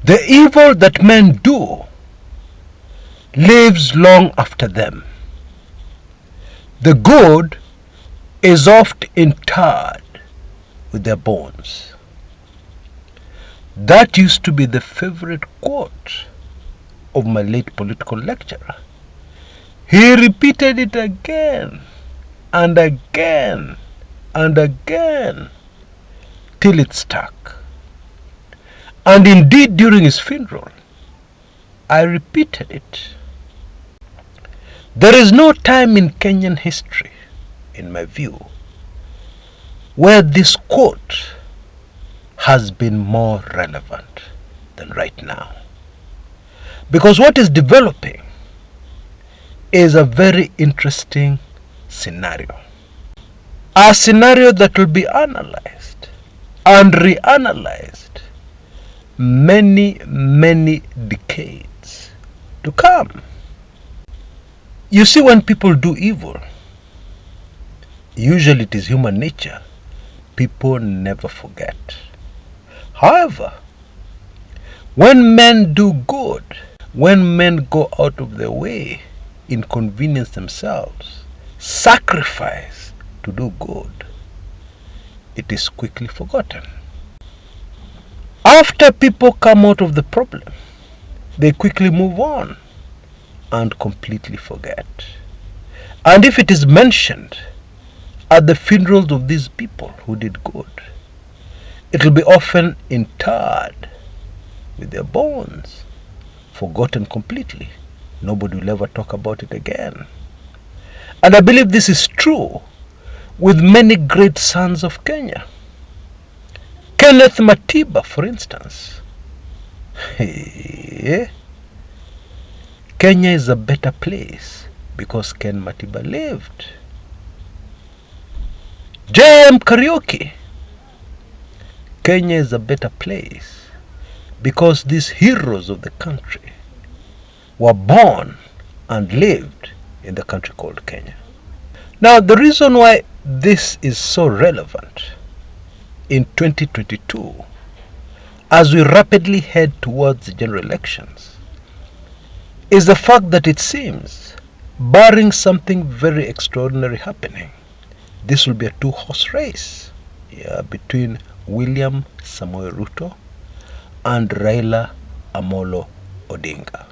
The evil that men do lives long after them. The good is oft interred with their bones. That used to be the favorite quote of my late political lecturer. He repeated it again and again and again till it stuck. And indeed, during his funeral, I repeated it. There is no time in Kenyan history, in my view, where this quote has been more relevant than right now. Because what is developing is a very interesting scenario. A scenario that will be analyzed and reanalyzed many decades to come. You see, when people do evil, usually it is human nature, people never forget. However, when men do good, when men go out of their way, inconvenience themselves, sacrifice to do good, it is quickly forgotten. After people come out of the problem, they quickly move on and completely forget. And if it is mentioned at the funerals of these people who did good, it will be often interred with their bones, forgotten completely. Nobody will ever talk about it again. And I believe this is true with many great sons of Kenya. Kenneth Matiba, for instance. Kenya is a better place because Ken Matiba lived. J.M. Karaoke. Kenya is a better place because these heroes of the country were born and lived in the country called Kenya. Now, the reason why this is so relevant in 2022, as we rapidly head towards the general elections, is the fact that it seems, barring something very extraordinary happening, this will be a two-horse race between William Samoei Ruto and Raila Amolo Odinga.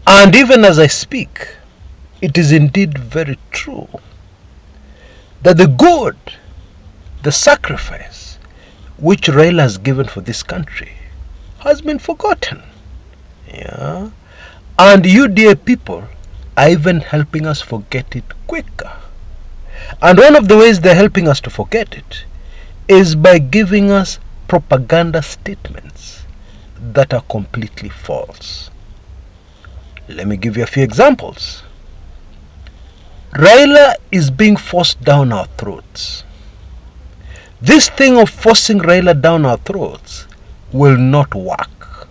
And even as I speak, it is indeed very true that the good, the sacrifice which Raila has given for this country has been forgotten. And UDA people are even helping us forget it quicker. And one of the ways they're helping us to forget it is by giving us propaganda statements that are completely false. Let me give you a few examples. Raila is being forced down our throats. This thing of forcing Raila down our throats will not work.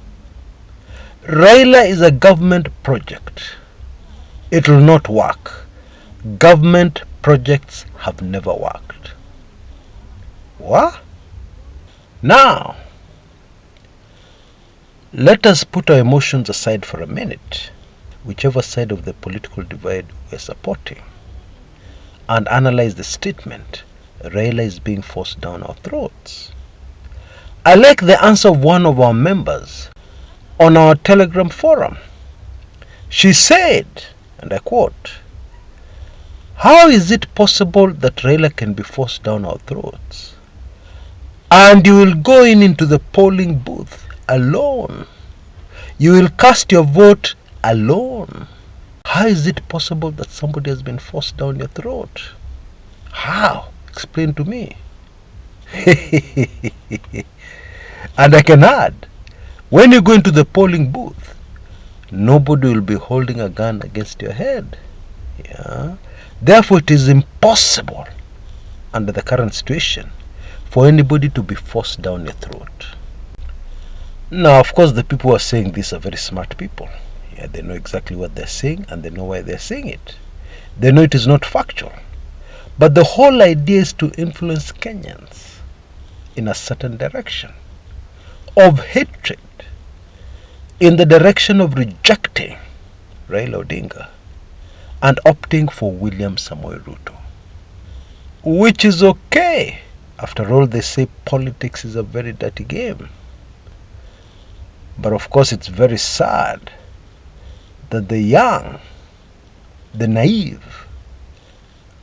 Raila is a government project. It will not work. Government projects have never worked. What? Now, let us put our emotions aside for a minute, whichever side of the political divide we're supporting, and analyze the statement, Raila is being forced down our throats. I like the answer of one of our members on our Telegram forum. She said, and I quote, "How is it possible that Raila can be forced down our throats? And you will go into the polling booth alone. You will cast your vote alone. How is it possible that somebody has been forced down your throat? How? Explain to me." And I can add, when you go into the polling booth, nobody will be holding a gun against your head. Yeah. Therefore, it is impossible under the current situation for anybody to be forced down your throat. Now, of course, the people who are saying this are very smart people. Yeah, they know exactly what they're saying and they know why they're saying it. They know it is not factual. But the whole idea is to influence Kenyans in a certain direction of hatred, in the direction of rejecting Raila Odinga and opting for William Samoei Ruto. Which is okay. After all, they say politics is a very dirty game. But of course, it's very sad that the young, the naive,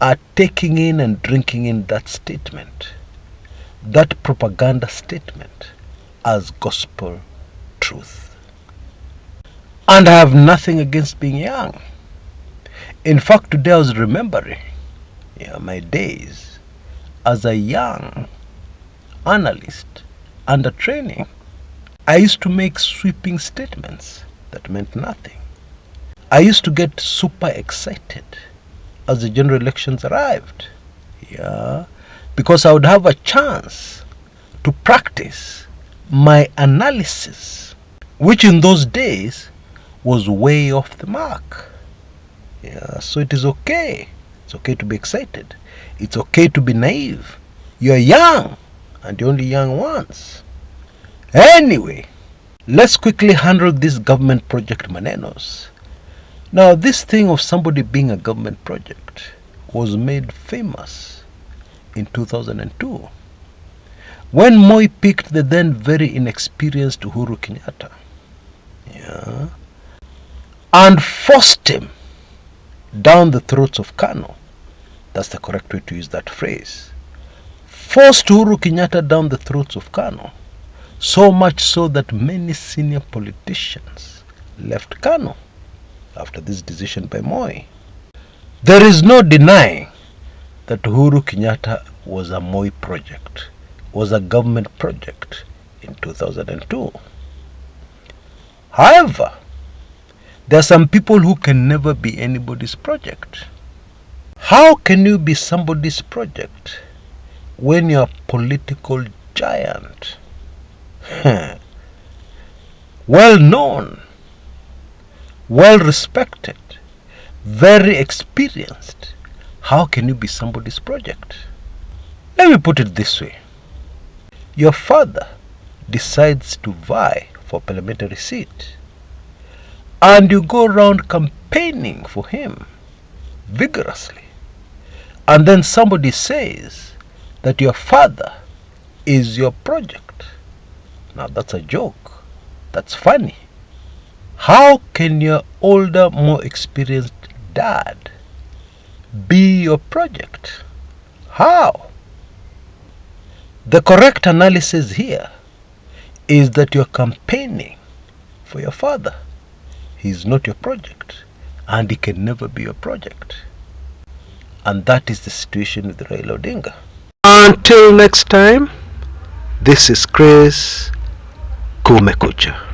are taking in and drinking in that statement, that propaganda statement, as gospel truth. And I have nothing against being young. In fact, today I was remembering my days as a young analyst under training. I used to make sweeping statements that meant nothing. I used to get super excited as the general elections arrived. Yeah, because I would have a chance to practice my analysis, which in those days was way off the mark. Yeah, so it is okay. It's okay to be excited. It's okay to be naive. You're young, and you're only young once. Anyway, let's quickly handle this government project manenos. Now, this thing of somebody being a government project was made famous in 2002 when Moi picked the then very inexperienced Uhuru Kenyatta, and forced him down the throats of Kano. That's the correct way to use that phrase. Forced Uhuru Kenyatta down the throats of Kano, so much so that many senior politicians left Kano after this decision by Moi. There is no denying that Uhuru Kenyatta was a Moi project, was a government project in 2002. However, there are some people who can never be anybody's project. How can you be somebody's project when you're a political giant? Well known, well respected, very experienced. How can you be somebody's project? Let me put it this way. Your father decides to vie for a parliamentary seat, and you go around campaigning for him vigorously, and then somebody says that your father is your project. Now that's a joke. That's funny. How can your older, more experienced dad be your project? How? The correct analysis here is that you're campaigning for your father. He's not your project, and he can never be your project. And that is the situation with Raila Odinga. Until next time, this is Chris Kumekucha.